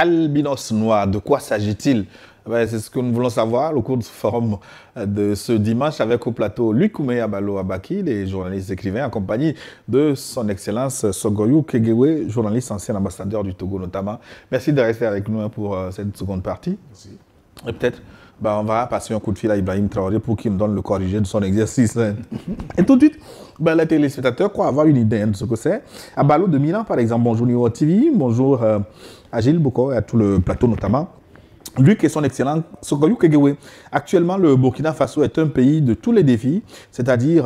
albinos noirs, de quoi s'agit-il? C'est ce que nous voulons savoir au cours du forum de ce dimanche avec au plateau Luc Oumeya Balo Abaki, les journalistes écrivains, en compagnie de son Excellence Sogoyou Kegewe, journaliste ancien ambassadeur du Togo notamment. Merci de rester avec nous pour cette seconde partie. Merci. Et peut-être on va passer un coup de fil à Ibrahim Traoré pour qu'il nous donne le corrigé de son exercice. Et tout de suite, les téléspectateurs croient avoir une idée de ce que c'est. À Balo de Milan, par exemple, bonjour Niveau TV, bonjour à Gilles Boko et à tout le plateau notamment. Luc et son excellent Sogoyou Kegewe. Actuellement, le Burkina Faso est un pays de tous les défis, c'est-à-dire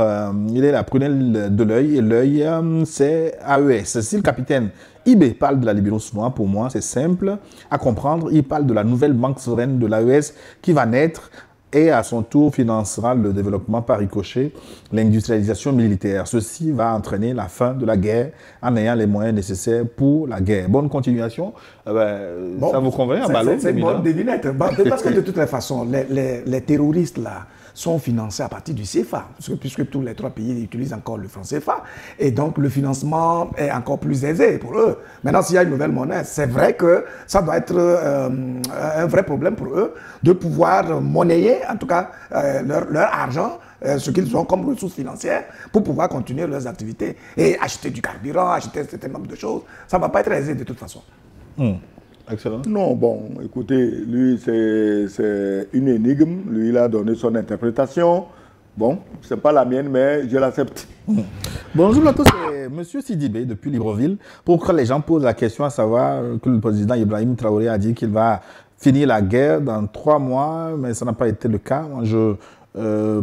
il est la prunelle de l'œil et l'œil c'est AES. Si le capitaine Ibé parle de la libéraux noire, pour moi c'est simple à comprendre. Il parle de la nouvelle banque souveraine de l'AES qui va naître et à son tour financera le développement par ricochet, l'industrialisation militaire. Ceci va entraîner la fin de la guerre en ayant les moyens nécessaires pour la guerre. Bonne continuation. Bon, ça vous convient, c'est une bonne devinette. Parce que de toutes les façons, les terroristes là sont financés à partir du CFA, puisque tous les trois pays utilisent encore le franc CFA. Et donc, le financement est encore plus aisé pour eux. Maintenant, s'il y a une nouvelle monnaie, c'est vrai que ça doit être un vrai problème pour eux de pouvoir monnayer, en tout cas, leur argent, ce qu'ils ont comme ressources financières, pour pouvoir continuer leurs activités et acheter du carburant, acheter un certain nombre de choses. Ça ne va pas être aisé de toute façon. Excellent. Non, bon, écoutez, lui, c'est une énigme. Lui, il a donné son interprétation. Bon, c'est pas la mienne, mais je l'accepte. Bonjour à tous, c'est M. Sidibé depuis Libreville. Pour que les gens posent la question à savoir que le président Ibrahim Traoré a dit qu'il va finir la guerre dans 3 mois, mais ça n'a pas été le cas. Moi, je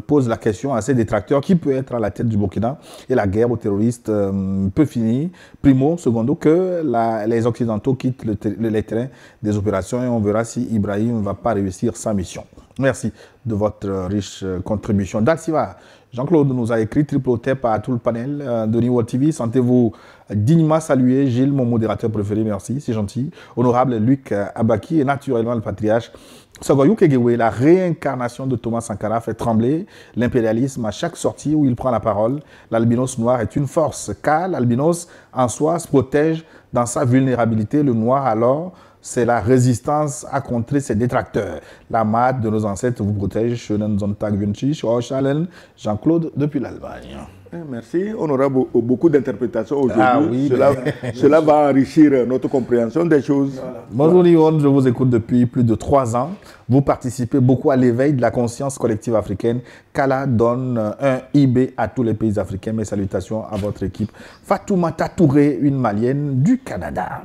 pose la question à ces détracteurs qui peut être à la tête du Burkina et la guerre aux terroristes peut finir. Primo, secondo, que les Occidentaux quittent les terrains des opérations et on verra si Ibrahim ne va pas réussir sa mission. Merci de votre riche contribution. Dalsiva, Jean-Claude nous a écrit triple tape à tout le panel de Niveau TV. Sentez-vous dignement salué. Gilles, mon modérateur préféré, merci, c'est gentil. Honorable Luc Abaki et naturellement le patriarche Sogoyou Kegewe, la réincarnation de Thomas Sankara fait trembler l'impérialisme à chaque sortie où il prend la parole. L'albinos noir est une force, car l'albinos en soi se protège dans sa vulnérabilité. Le noir, alors, c'est la résistance à contrer ses détracteurs. La mat de nos ancêtres vous protège. Jean-Claude depuis l'Allemagne. Merci. On aura beaucoup d'interprétations aujourd'hui. Ah oui, cela va enrichir notre compréhension des choses. Voilà. Bonjour Lyon, je vous écoute depuis plus de 3 ans. Vous participez beaucoup à l'éveil de la conscience collective africaine. Kala donne un IB à tous les pays africains. Mes salutations à votre équipe. Fatoumata Touré, une Malienne du Canada.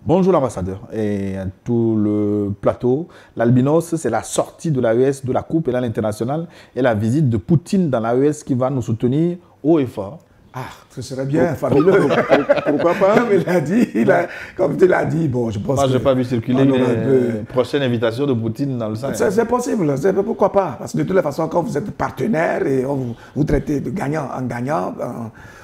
Bonjour l'ambassadeur et à tout le plateau. L'albinos, c'est la sortie de l'AES de la Coupe et l'internationale et la visite de Poutine dans l'AES qui va nous soutenir haut et fort. Ah, ce serait bien, fabuleux. Pourquoi pas? Comme tu l'as dit, bon, je pense Moi, je n'ai pas vu circuler une prochaine invitation de Poutine dans le Sahel. C'est possible, pourquoi pas? Parce que de toutes les façons, quand vous êtes partenaire et vous traitez de gagnant en gagnant,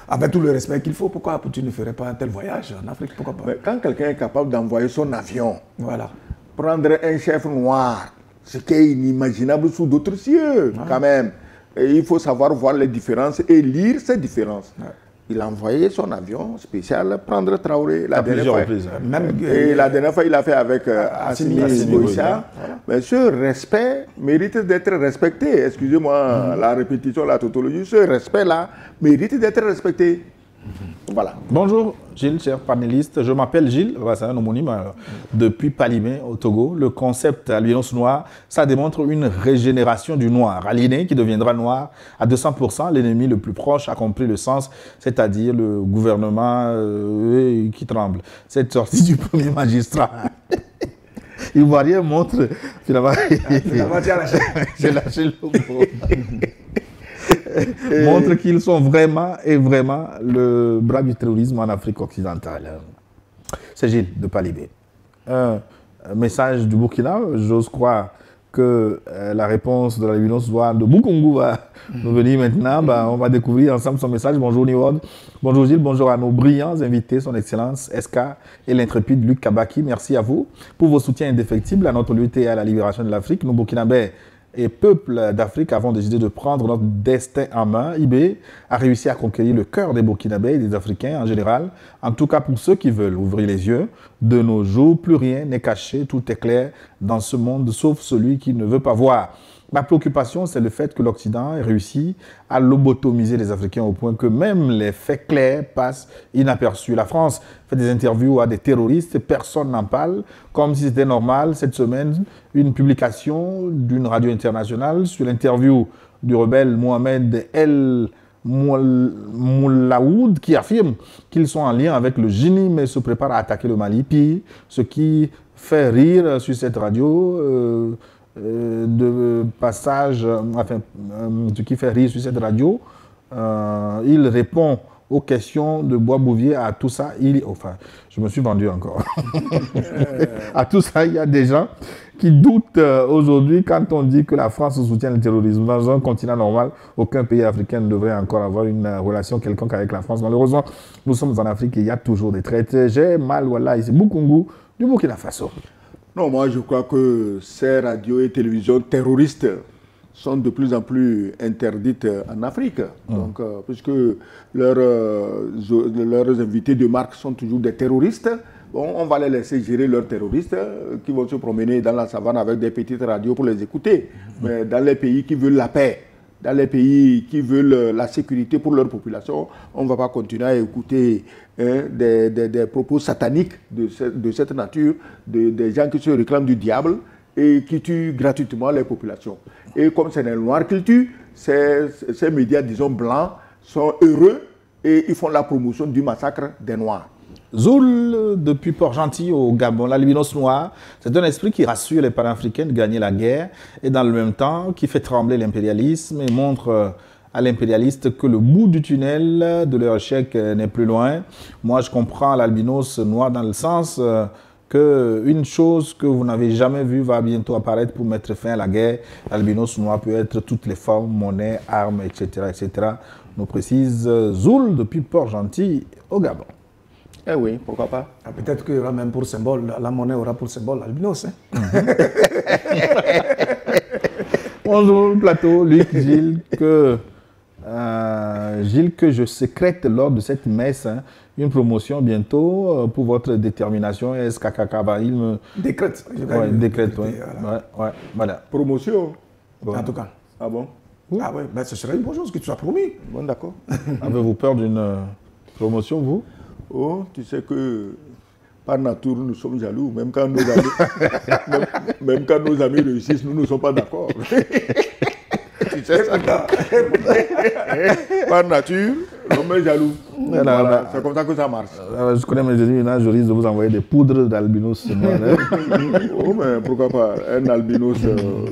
avec tout le respect qu'il faut, pourquoi Poutine ne ferait pas un tel voyage en Afrique? Pourquoi pas? Mais quand quelqu'un est capable d'envoyer son avion, voilà, prendre un chef noir, ce qui est inimaginable sous d'autres cieux, quand même. Et il faut savoir voir les différences et lire ces différences. Ouais. Il a envoyé son avion spécial prendre Traoré la dernière fois. Et la dernière fois, il a fait avec Assimi Goïta. Voilà. Mais ce respect mérite d'être respecté. Excusez-moi la répétition, la tautologie. Ce respect-là mérite d'être respecté. Voilà. Bonjour Gilles, cher panéliste. Je m'appelle Gilles, c'est un homonyme depuis Palimé au Togo. Le concept albinos noir, ça démontre une régénération du noir. Aliéné qui deviendra noir à 200%. L'ennemi le plus proche a compris le sens, c'est-à-dire le gouvernement qui tremble. Cette sortie du premier magistrat. Ivoirien montre finalement. J'ai lâché le mot. Montre qu'ils sont vraiment le bras du terrorisme en Afrique occidentale. C'est Gilles de Palibé. Un message du Burkina, j'ose croire que la réponse de la Libération de Bukungu va nous venir maintenant. On va découvrir ensemble son message. Bonjour Niwod, bonjour Gilles, bonjour à nos brillants invités, son Excellence SK et l'intrépide Luc Kabaki. Merci à vous pour vos soutiens indéfectibles à notre lutte et à la libération de l'Afrique. Nous Burkinabés et peuples d'Afrique avons décidé de prendre notre destin en main. IB a réussi à conquérir le cœur des Burkinabés et des Africains en général, en tout cas pour ceux qui veulent ouvrir les yeux. De nos jours, plus rien n'est caché, tout est clair dans ce monde, sauf celui qui ne veut pas voir. Ma préoccupation, c'est le fait que l'Occident ait réussi à lobotomiser les Africains au point que même les faits clairs passent inaperçus. La France fait des interviews à des terroristes, personne n'en parle, comme si c'était normal. Cette semaine, une publication d'une radio internationale sur l'interview du rebelle Mohamed El Moulaoud qui affirme qu'ils sont en lien avec le génie mais se préparent à attaquer le Mali. Pire, ce qui fait rire sur cette radio... de passage, ce qui fait rire sur cette radio, il répond aux questions de Bois-Bouvier. À tout ça, je me suis vendu encore. À tout ça, il y a des gens qui doutent aujourd'hui quand on dit que la France soutient le terrorisme. Dans un continent normal, aucun pays africain ne devrait encore avoir une relation quelconque avec la France. Malheureusement, nous sommes en Afrique et il y a toujours des traités. J'ai mal, voilà, ici, Bukungu, du Burkina Faso. Non, moi je crois que ces radios et télévisions terroristes sont de plus en plus interdites en Afrique. Donc, puisque leurs invités de marque sont toujours des terroristes, bon, on va les laisser gérer leurs terroristes qui vont se promener dans la savane avec des petites radios pour les écouter. Mais dans les pays qui veulent la paix, dans les pays qui veulent la sécurité pour leur population, on ne va pas continuer à écouter des propos sataniques de cette nature, des gens qui se réclament du diable et qui tuent gratuitement les populations. Et comme c'est les Noirs qu'ils tuent, ces médias, disons, blancs, sont heureux et ils font la promotion du massacre des Noirs. Zoul, depuis Port-Gentil au Gabon, l'albinos noir, c'est un esprit qui rassure les panafricains de gagner la guerre et dans le même temps qui fait trembler l'impérialisme et montre à l'impérialiste que le bout du tunnel de leur échec n'est plus loin. Moi, je comprends l'albinos noir dans le sens qu'une chose que vous n'avez jamais vue va bientôt apparaître pour mettre fin à la guerre. L'albinos noir peut être toutes les formes, monnaie, armes, etc., etc. Nous précise Zoul depuis Port-Gentil au Gabon. Eh oui, pourquoi pas. Peut-être qu'il y aura même pour symbole, la monnaie aura pour symbole l'albinos. Bonjour plateau, Luc, Gilles, que je sécrète lors de cette messe une promotion bientôt pour votre détermination. SKKK, il me... Décrète. Ouais, décrète, oui. Voilà. Promotion. Bon. En tout cas. Ah bon? Ah oui, ben, ce serait une bonne chose que tu sois promis. Bon, d'accord. Avez-vous peur d'une promotion, vous? Oh, tu sais que par nature, nous sommes jaloux. Même quand nos amis, même quand nos amis réussissent, nous ne sommes pas d'accord. Tu sais ça? Par nature, l'homme est jaloux. Voilà, c'est comme ça que ça marche. Je connais mes amis, je risque de vous envoyer des poudres d'albinos. Oh, mais pourquoi pas? Un albinos,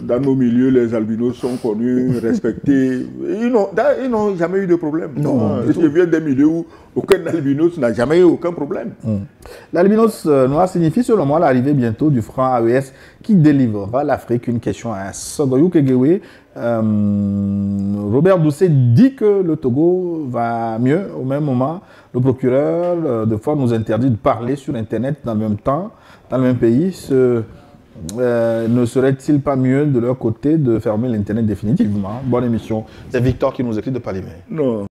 dans nos milieux, les albinos sont connus, respectés. Ils n'ont jamais eu de problème. Non, je viens des milieux où aucun albinos n'a jamais eu aucun problème. L'albinos noir signifie selon moi l'arrivée bientôt du franc AES qui délivrera l'Afrique. Une question à Sogoyou Kegewe. Robert Doucet dit que le Togo va mieux. Au même moment, le procureur de Fort nous interdit de parler sur Internet dans le même temps, dans le même pays. Ne serait-il pas mieux de leur côté de fermer l'Internet définitivement? Bonne émission. C'est Victor qui nous écrit de Palimé. Non.